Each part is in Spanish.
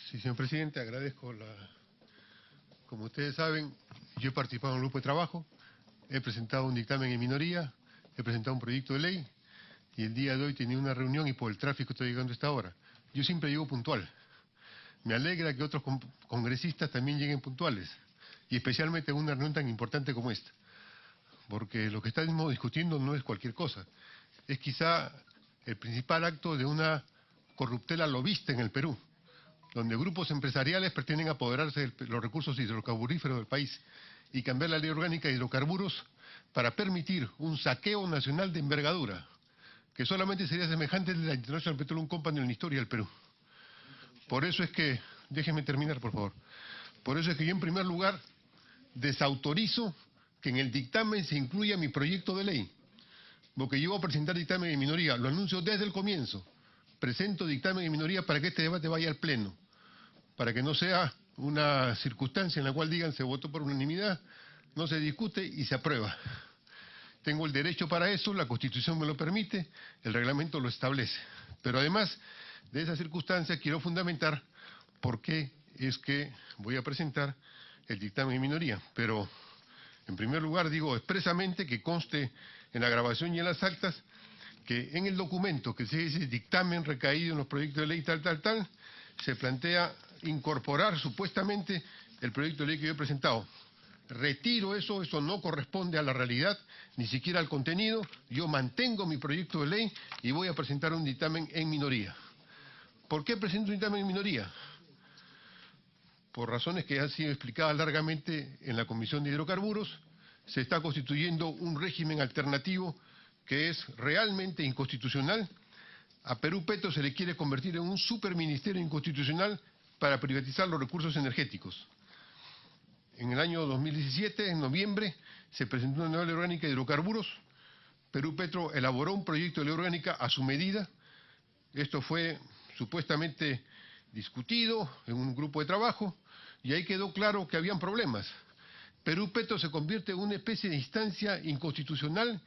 Sí, señor presidente, agradezco Como ustedes saben, yo he participado en un grupo de trabajo, he presentado un dictamen en minoría, he presentado un proyecto de ley y el día de hoy tenía una reunión y por el tráfico estoy llegando a esta hora. Yo siempre llego puntual. Me alegra que otros congresistas también lleguen puntuales y especialmente en una reunión tan importante como esta, porque lo que estamos discutiendo no es cualquier cosa, es quizá el principal acto de una corruptela lobista en el Perú, donde grupos empresariales pretenden apoderarse de los recursos hidrocarburíferos del país y cambiar la ley orgánica de hidrocarburos para permitir un saqueo nacional de envergadura, que solamente sería semejante al de la International Petroleum Company en la historia del Perú. Por eso es que, déjenme terminar por favor, por eso es que yo en primer lugar desautorizo que en el dictamen se incluya mi proyecto de ley, porque yo voy a presentar dictamen en minoría, lo anuncio desde el comienzo. Presento dictamen en minoría para que este debate vaya al Pleno, para que no sea una circunstancia en la cual digan se votó por unanimidad, no se discute y se aprueba. Tengo el derecho para eso, la Constitución me lo permite, el reglamento lo establece. Pero además de esa circunstancia quiero fundamentar por qué es que voy a presentar el dictamen en minoría. Pero en primer lugar digo expresamente que conste en la grabación y en las actas que en el documento que se dice dictamen recaído en los proyectos de ley tal, se plantea incorporar supuestamente el proyecto de ley que yo he presentado. Retiro eso no corresponde a la realidad, ni siquiera al contenido. Yo mantengo mi proyecto de ley y voy a presentar un dictamen en minoría. ¿Por qué presento un dictamen en minoría? Por razones que han sido explicadas largamente en la Comisión de Hidrocarburos. Se está constituyendo un régimen alternativo que es realmente inconstitucional. A Perú Petro se le quiere convertir en un superministerio inconstitucional para privatizar los recursos energéticos. En el año 2017, en noviembre, se presentó una nueva ley orgánica de hidrocarburos. Perú Petro elaboró un proyecto de ley orgánica a su medida. Esto fue supuestamente discutido en un grupo de trabajo y ahí quedó claro que habían problemas. Perú Petro se convierte en una especie de instancia inconstitucional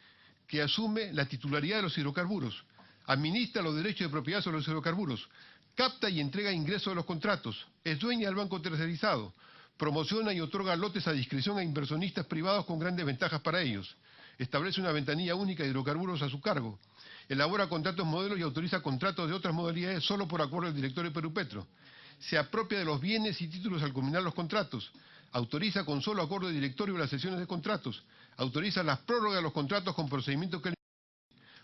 que asume la titularidad de los hidrocarburos, administra los derechos de propiedad sobre los hidrocarburos, capta y entrega ingresos de los contratos, es dueña del banco tercerizado, promociona y otorga lotes a discreción a inversionistas privados con grandes ventajas para ellos, establece una ventanilla única de hidrocarburos a su cargo, elabora contratos modelos y autoriza contratos de otras modalidades solo por acuerdo del directorio de Perú Petro, se apropia de los bienes y títulos al culminar los contratos, autoriza con solo acuerdo de directorio las sesiones de contratos, autoriza las prórrogas de los contratos con procedimientos que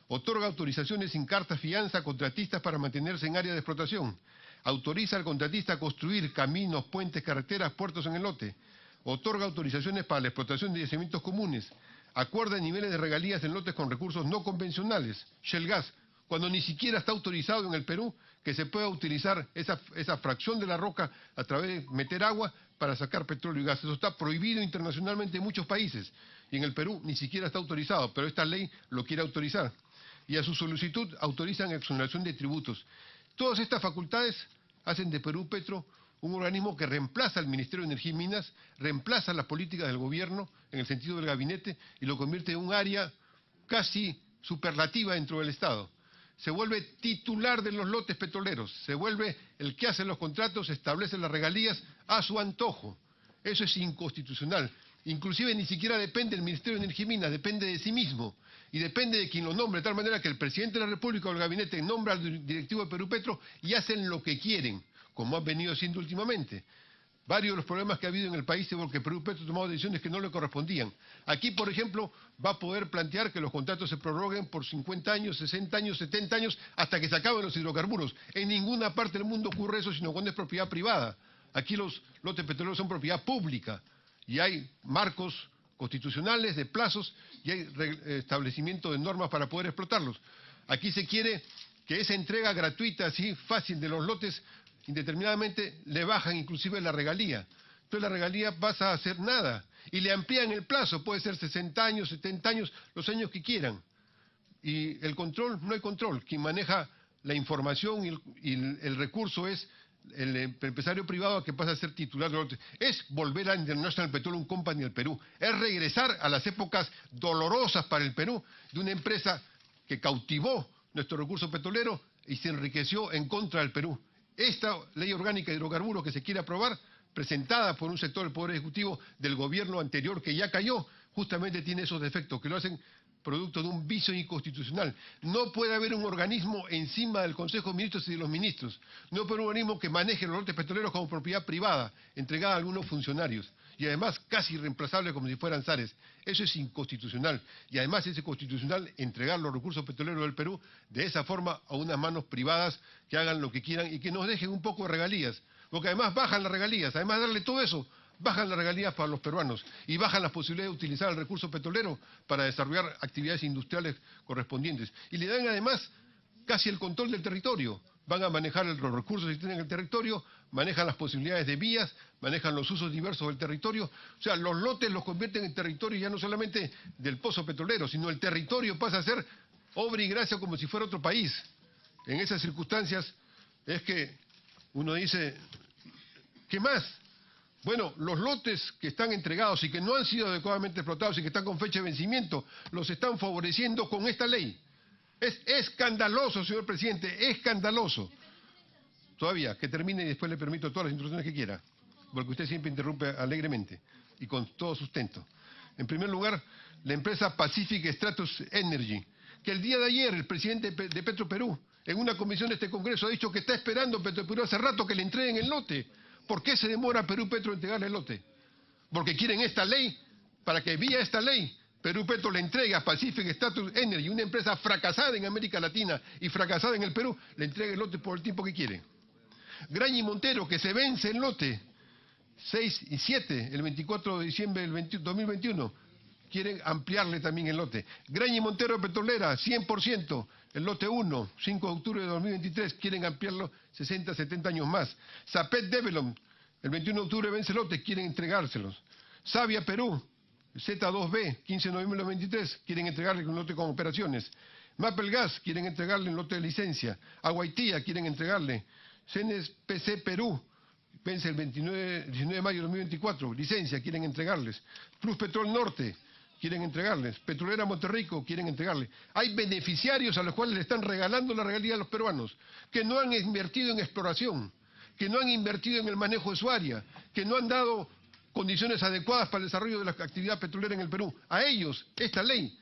otorga autorizaciones sin carta fianza a contratistas para mantenerse en área de explotación, autoriza al contratista a construir caminos, puentes, carreteras, puertos en el lote, otorga autorizaciones para la explotación de yacimientos comunes, acuerda niveles de regalías en lotes con recursos no convencionales, Shell Gas, cuando ni siquiera está autorizado en el Perú que se pueda utilizar esa fracción de la roca a través de meter agua para sacar petróleo y gas. Eso está prohibido internacionalmente en muchos países y en el Perú ni siquiera está autorizado, pero esta ley lo quiere autorizar. Y a su solicitud autorizan exoneración de tributos. Todas estas facultades hacen de Perú Petro un organismo que reemplaza al Ministerio de Energía y Minas, reemplaza las políticas del gobierno en el sentido del gabinete y lo convierte en un área casi superlativa dentro del Estado. Se vuelve titular de los lotes petroleros, se vuelve el que hace los contratos, establece las regalías a su antojo. Eso es inconstitucional. Inclusive ni siquiera depende del Ministerio de Energía y Minas, depende de sí mismo y depende de quien lo nombre, de tal manera que el presidente de la República o el gabinete nombra al directivo de Perú Petro y hacen lo que quieren, como han venido haciendo últimamente. Varios de los problemas que ha habido en el país es porque Perú Petro ha tomado decisiones que no le correspondían. Aquí, por ejemplo, va a poder plantear que los contratos se prorroguen por 50 años, 60 años, 70 años, hasta que se acaben los hidrocarburos. En ninguna parte del mundo ocurre eso, sino cuando es propiedad privada. Aquí los lotes petroleros son propiedad pública y hay marcos constitucionales de plazos y hay establecimiento de normas para poder explotarlos. Aquí se quiere que esa entrega gratuita, así fácil de los lotes, indeterminadamente le bajan inclusive la regalía. Entonces la regalía pasa a ser nada y le amplían el plazo, puede ser 60 años, 70 años, los años que quieran. Y el control, no hay control. Quien maneja la información y el recurso es el empresario privado que pasa a ser titular de los lotes. Es volver a International Petroleum Company del Perú. Es regresar a las épocas dolorosas para el Perú de una empresa que cautivó nuestro recurso petrolero y se enriqueció en contra del Perú. esta ley orgánica de hidrocarburos que se quiere aprobar, presentada por un sector del Poder Ejecutivo del gobierno anterior que ya cayó, justamente tiene esos defectos que lo hacen producto de un vicio inconstitucional. No puede haber un organismo encima del Consejo de Ministros y de los ministros. No puede haber un organismo que maneje los lotes petroleros como propiedad privada, entregada a algunos funcionarios. Y además casi irreemplazable como si fueran zares. Eso es inconstitucional. Y además es inconstitucional entregar los recursos petroleros del Perú de esa forma a unas manos privadas que hagan lo que quieran y que nos dejen un poco de regalías. Porque además bajan las regalías. Además de darle todo eso, bajan las regalías para los peruanos y bajan las posibilidades de utilizar el recurso petrolero para desarrollar actividades industriales correspondientes. Y le dan además casi el control del territorio. Van a manejar los recursos que tienen en el territorio, manejan las posibilidades de vías, manejan los usos diversos del territorio. O sea, los lotes los convierten en territorio ya no solamente del pozo petrolero, sino el territorio pasa a ser obra y gracia como si fuera otro país. En esas circunstancias es que uno dice, ¿qué más? Bueno, los lotes que están entregados y que no han sido adecuadamente explotados y que están con fecha de vencimiento, los están favoreciendo con esta ley. Es escandaloso, señor presidente, escandaloso. Todavía, que termine y después le permito todas las instrucciones que quiera, porque usted siempre interrumpe alegremente y con todo sustento. En primer lugar, la empresa Pacific Stratus Energy, que el día de ayer el presidente de Petroperú, en una comisión de este Congreso, ha dicho que está esperando Petroperú hace rato que le entreguen el lote. ¿Por qué se demora Perú Petro en entregarle el lote? Porque quieren esta ley, para que vía esta ley Perú Petro le entregue a Pacific Stratus Energy, una empresa fracasada en América Latina y fracasada en el Perú, le entregue el lote por el tiempo que quiere. Graña y Montero, que se vence el lote 6 y 7, el 24 de diciembre del 2021, quieren ampliarle también el lote. Graña y Montero Petrolera, 100%, el lote 1, 5 de octubre de 2023, quieren ampliarlo 60, 70 años más. Zapet Development, el 21 de octubre vence el lote, quieren entregárselos. Savia Perú, Z2B, 15 de noviembre de 2023, quieren entregarle un lote con operaciones. Mapel Gas, quieren entregarle un lote de licencia. Aguaitía, quieren entregarle. CNPC Perú, vence el 19 de mayo de 2024, licencia, quieren entregarles. Plus Petrol Norte, quieren entregarles. Petrolera Monterrico, quieren entregarle. Hay beneficiarios a los cuales le están regalando la regalía a los peruanos, que no han invertido en exploración, que no han invertido en el manejo de su área, que no han dado condiciones adecuadas para el desarrollo de la actividad petrolera en el Perú. A ellos, esta ley,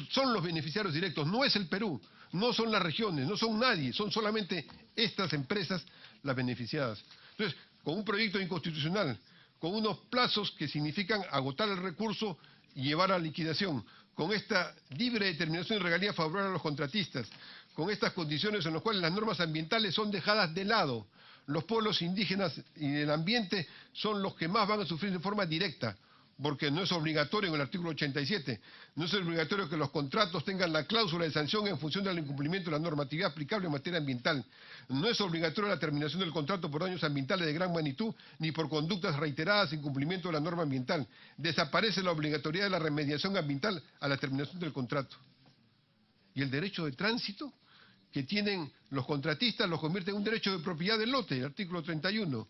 son los beneficiarios directos, no es el Perú, no son las regiones, no son nadie, son solamente estas empresas las beneficiadas. Entonces, con un proyecto inconstitucional, con unos plazos que significan agotar el recurso y llevar a liquidación, con esta libre determinación de regalía favorable a los contratistas, con estas condiciones en las cuales las normas ambientales son dejadas de lado. Los pueblos indígenas y el ambiente son los que más van a sufrir de forma directa, porque no es obligatorio en el artículo 87, no es obligatorio que los contratos tengan la cláusula de sanción en función del incumplimiento de la normatividad aplicable en materia ambiental. No es obligatoria la terminación del contrato por daños ambientales de gran magnitud, ni por conductas reiteradas en cumplimiento de la norma ambiental. Desaparece la obligatoriedad de la remediación ambiental a la terminación del contrato. Y el derecho de tránsito que tienen los contratistas los convierte en un derecho de propiedad del lote, el artículo 31.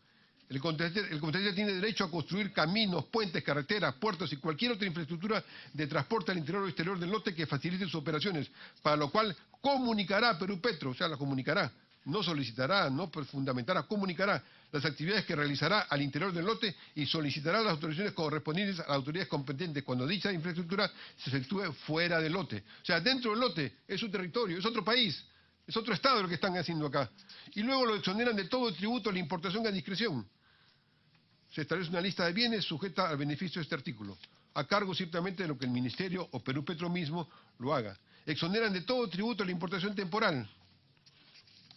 El contratista tiene derecho a construir caminos, puentes, carreteras, puertos y cualquier otra infraestructura de transporte al interior o exterior del lote que facilite sus operaciones, para lo cual comunicará a Perú Petro, o sea, la comunicará, no solicitará, no fundamentará, comunicará las actividades que realizará al interior del lote y solicitará las autorizaciones correspondientes a las autoridades competentes cuando dicha infraestructura se efectúe fuera del lote. O sea, dentro del lote es un territorio, es otro país, es otro estado lo que están haciendo acá. Y luego lo exoneran de todo el tributo a la importación a discreción. Se establece una lista de bienes sujeta al beneficio de este artículo, a cargo ciertamente de lo que el Ministerio o Perú Petro mismo lo haga. Exoneran de todo tributo a la importación temporal.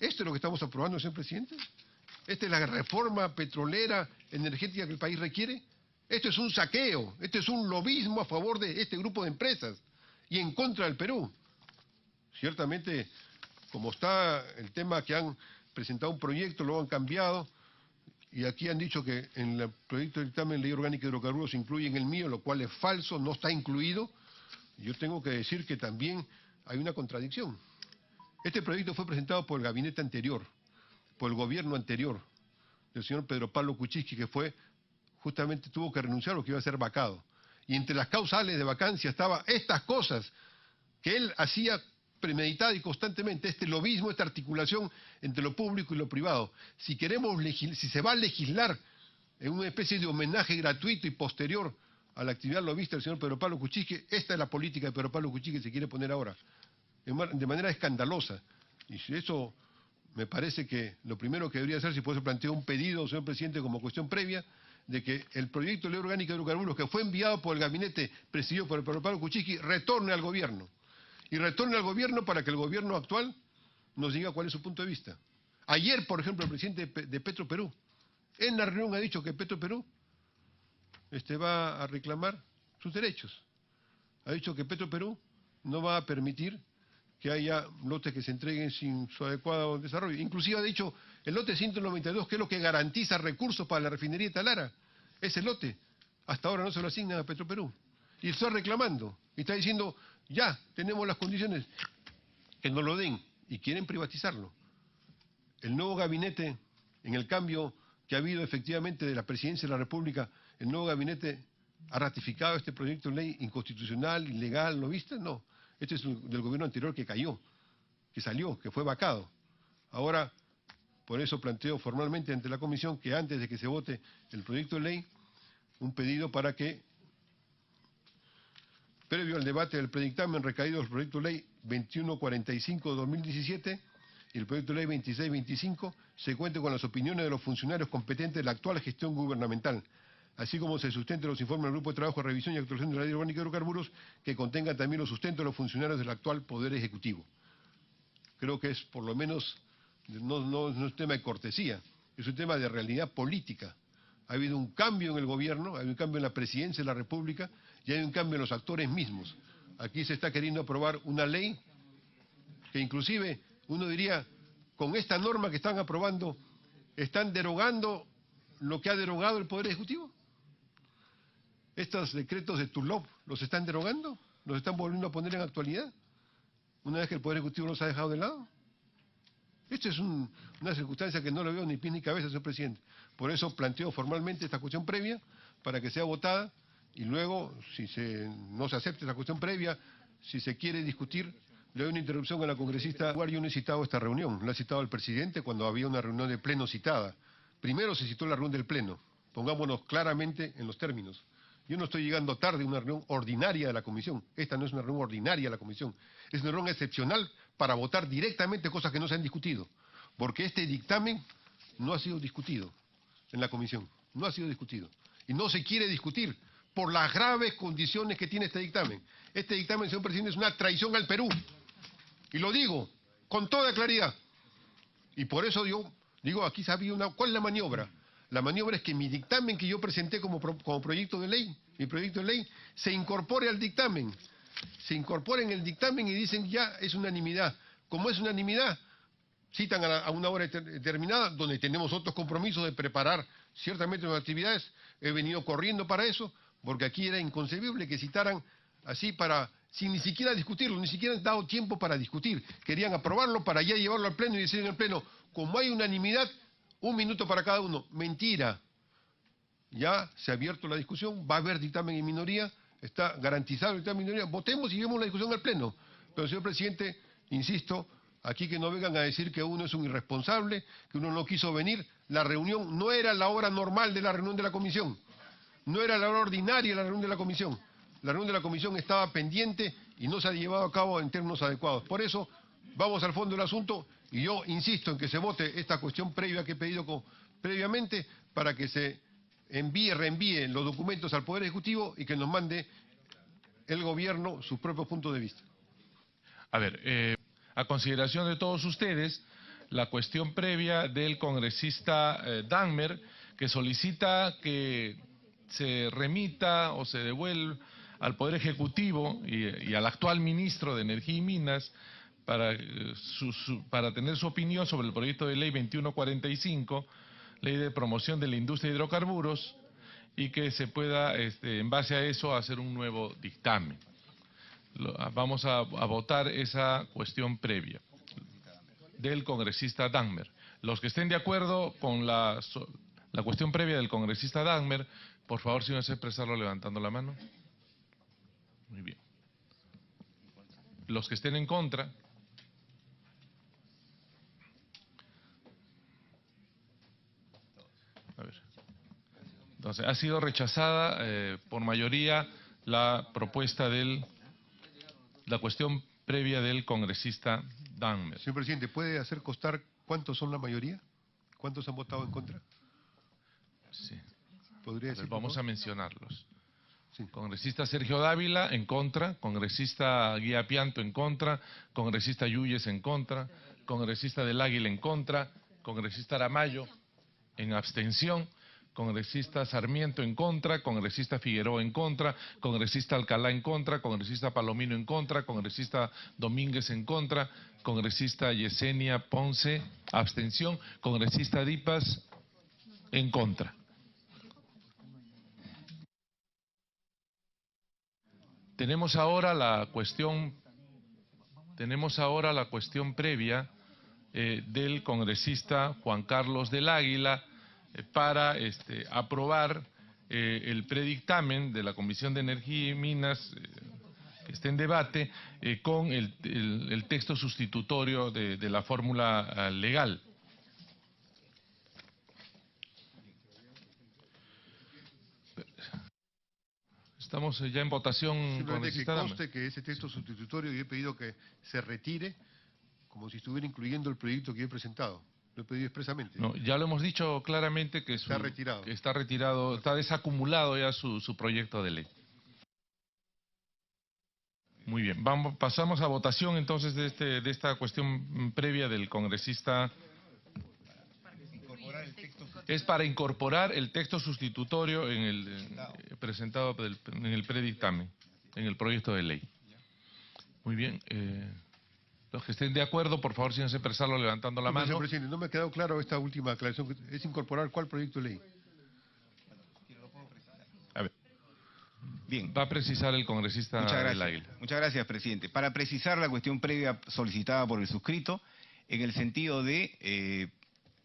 ¿Esto es lo que estamos aprobando, señor presidente? ¿Esta es la reforma petrolera energética que el país requiere? Esto es un saqueo, esto es un lobismo a favor de este grupo de empresas y en contra del Perú. Ciertamente, como está el tema que han presentado un proyecto, lo han cambiado, y aquí han dicho que en el proyecto de dictamen de ley orgánica de hidrocarburos se incluye en el mío, lo cual es falso, no está incluido. Yo tengo que decir que también hay una contradicción. Este proyecto fue presentado por el gabinete anterior, por el gobierno anterior, del señor Pedro Pablo Kuczynski, que fue, justamente tuvo que renunciar porque iba a ser vacado. Y entre las causales de vacancia estaba estas cosas que él hacía premeditada y constantemente este lobismo, esta articulación entre lo público y lo privado. Si se va a legislar en una especie de homenaje gratuito y posterior a la actividad lobista del señor Pedro Pablo Kuczynski, esta es la política de Pedro Pablo Kuczynski que se quiere poner ahora, de manera escandalosa. Y si eso me parece que lo primero que debería hacer, si por eso planteo un pedido, señor presidente, como cuestión previa, de que el proyecto de ley orgánica de hidrocarburos que fue enviado por el gabinete presidido por el Pedro Pablo Kuczynski retorne al gobierno. Y retorne al gobierno para que el gobierno actual nos diga cuál es su punto de vista. Ayer, por ejemplo, el presidente de Petroperú, en la reunión ha dicho que Petroperú va a reclamar sus derechos. Ha dicho que Petroperú no va a permitir que haya lotes que se entreguen sin su adecuado desarrollo. Inclusive ha dicho el lote 192, que es lo que garantiza recursos para la refinería de Talara. Ese lote, hasta ahora no se lo asignan a Petroperú. Y está reclamando, y está diciendo, ya, tenemos las condiciones, que nos lo den, y quieren privatizarlo. El nuevo gabinete, en el cambio que ha habido efectivamente de la presidencia de la República, el nuevo gabinete ha ratificado este proyecto de ley inconstitucional, ilegal, ¿lo viste? No. Este es del gobierno anterior que cayó, que salió, que fue vacado. Ahora, por eso planteo formalmente ante la comisión que antes de que se vote el proyecto de ley, un pedido para que, previo al debate del predictamen recaído del proyecto de ley 2145 de 2017 y el proyecto de ley 2625, se cuente con las opiniones de los funcionarios competentes de la actual gestión gubernamental, así como se sustenten los informes del Grupo de Trabajo de Revisión y Actualización de la Ley Orgánica de Hidrocarburos, que contengan también los sustentos de los funcionarios del actual Poder Ejecutivo. Creo que es, por lo menos, no es un tema de cortesía, es un tema de realidad política. Ha habido un cambio en el gobierno, ha habido un cambio en la presidencia de la República y hay un cambio en los actores mismos. Aquí se está queriendo aprobar una ley que inclusive, uno diría, con esta norma que están aprobando, están derogando lo que ha derogado el Poder Ejecutivo. Estos decretos de Turlov los están derogando, los están volviendo a poner en actualidad, una vez que el Poder Ejecutivo los ha dejado de lado. Esta es una circunstancia que no lo veo ni pie ni cabeza, señor presidente. Por eso planteo formalmente esta cuestión previa para que sea votada y luego, si no se acepta esta cuestión previa, si se quiere discutir, le doy una interrupción a la congresista. Yo no he citado esta reunión, la ha citado el presidente cuando había una reunión de pleno citada. Primero se citó la reunión del pleno, pongámonos claramente en los términos. Yo no estoy llegando tarde a una reunión ordinaria de la comisión. Esta no es una reunión ordinaria de la comisión. Es una reunión excepcional para votar directamente cosas que no se han discutido. Porque este dictamen no ha sido discutido en la comisión. No ha sido discutido. Y no se quiere discutir por las graves condiciones que tiene este dictamen. Este dictamen, señor presidente, es una traición al Perú. Y lo digo con toda claridad. Y por eso yo digo, aquí se ha habido ¿cuál es la maniobra? La maniobra es que mi dictamen que yo presenté como proyecto de ley, mi proyecto de ley, se incorpore al dictamen. Se incorpora en el dictamen y dicen ya es unanimidad. Como es unanimidad, citan a una hora determinada, donde tenemos otros compromisos de preparar ciertamente nuestras actividades. He venido corriendo para eso, porque aquí era inconcebible que citaran así sin ni siquiera discutirlo, ni siquiera han dado tiempo para discutir. Querían aprobarlo para ya llevarlo al pleno y decir en el pleno, como hay unanimidad, 1 minuto para cada uno. Mentira. Ya se ha abierto la discusión, va a haber dictamen en minoría, está garantizado el dictamen en minoría. Votemos y llevemos la discusión al pleno. Pero, señor presidente, insisto, aquí que no vengan a decir que uno es un irresponsable, que uno no quiso venir. La reunión no era la hora normal de la reunión de la comisión. No era la hora ordinaria de la reunión de la comisión. La reunión de la comisión estaba pendiente y no se ha llevado a cabo en términos adecuados. Por eso, vamos al fondo del asunto y yo insisto en que se vote esta cuestión previa que he pedido previamente para que se reenvíe los documentos al Poder Ejecutivo y que nos mande el gobierno sus propios puntos de vista. A ver, a consideración de todos ustedes, la cuestión previa del congresista Dagmer, que solicita que se remita o se devuelva al Poder Ejecutivo y al actual ministro de Energía y Minas para tener su opinión sobre el proyecto de ley 2145, ley de promoción de la industria de hidrocarburos, y que se pueda, en base a eso, hacer un nuevo dictamen. Vamos a votar esa cuestión previa del congresista Dagmer. Los que estén de acuerdo con la cuestión previa del congresista Dagmer, por favor, si no se expresarlo levantando la mano. Muy bien. Los que estén en contra. Entonces, ha sido rechazada por mayoría la propuesta la cuestión previa del congresista Dahmer. Señor presidente, ¿puede hacer constar cuántos son la mayoría? ¿Cuántos han votado en contra? Sí. ¿Podría decir, Vamos a mencionarlos. Sí. Congresista Sergio Dávila, en contra. Congresista Guía Pianto, en contra. Congresista Yuyes, en contra. Congresista del Águila, en contra. Congresista Aramayo, en abstención. Congresista Sarmiento, en contra. Congresista Figueroa, en contra. Congresista Alcalá, en contra. Congresista Palomino, en contra. Congresista Domínguez, en contra. Congresista Yesenia Ponce, abstención. Congresista Dipas, en contra. Tenemos ahora la cuestión previa del congresista Juan Carlos del Águila para aprobar el predictamen de la Comisión de Energía y Minas que está en debate con el texto sustitutorio de la fórmula legal. Estamos ya en votación. Simplemente que conste que ese texto sustitutorio yo he pedido que se retire como si estuviera incluyendo el proyecto que yo he presentado. Lo he pedido expresamente. No, ya lo hemos dicho claramente que está retirado. Que está retirado, está desacumulado ya su proyecto de ley. Muy bien, pasamos a votación entonces de esta cuestión previa del congresista. Es para incorporar el texto sustitutorio en el presentado en el predictamen, en el proyecto de ley. Muy bien. Los que estén de acuerdo, por favor, síganse expresarlo levantando la mano. Señor presidente, no me ha quedado claro esta última aclaración. ¿Es incorporar cuál proyecto de ley? A ver. Bien. Va a precisar el congresista del Águila. Muchas gracias, presidente. Para precisar la cuestión previa solicitada por el suscrito, en el sentido de...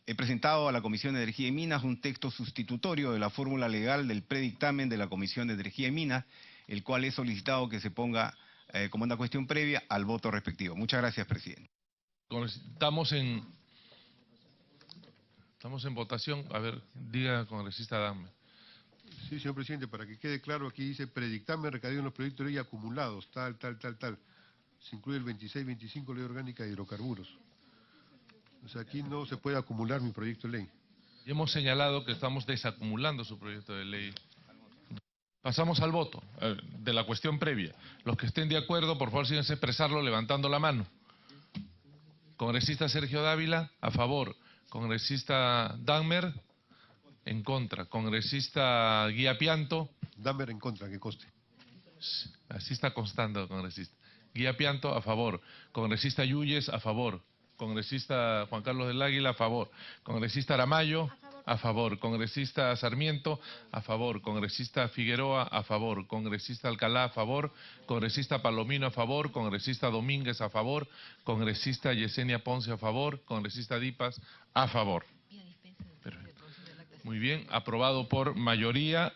he presentado a la Comisión de Energía y Minas un texto sustitutorio de la fórmula legal del predictamen de la Comisión de Energía y Minas, el cual he solicitado que se ponga como una cuestión previa al voto respectivo. Muchas gracias, presidente. Estamos en votación. A ver, diga, congresista Dahmer. Sí, señor presidente, para que quede claro, aquí dice predictamen recaído en los proyectos de ley acumulados, tal. Se incluye el 26-25, Ley Orgánica de Hidrocarburos. O sea, aquí no se puede acumular mi proyecto de ley. Y hemos señalado que estamos desacumulando su proyecto de ley. Pasamos al voto de la cuestión previa. Los que estén de acuerdo, por favor, síganse expresarlo levantando la mano. Congresista Sergio Dávila, a favor. Congresista Dahmer, en contra. Congresista Guía Pianto. Dahmer en contra, que conste. Así está constando, congresista. Guía Pianto, a favor. Congresista Yuyes, a favor. Congresista Juan Carlos del Águila, a favor. Congresista Aramayo, a favor. Congresista Sarmiento, a favor. Congresista Figueroa, a favor. Congresista Alcalá, a favor. Congresista Palomino, a favor. Congresista Domínguez, a favor. Congresista Yesenia Ponce, a favor. Congresista Dipas, a favor. Muy bien, aprobado por mayoría.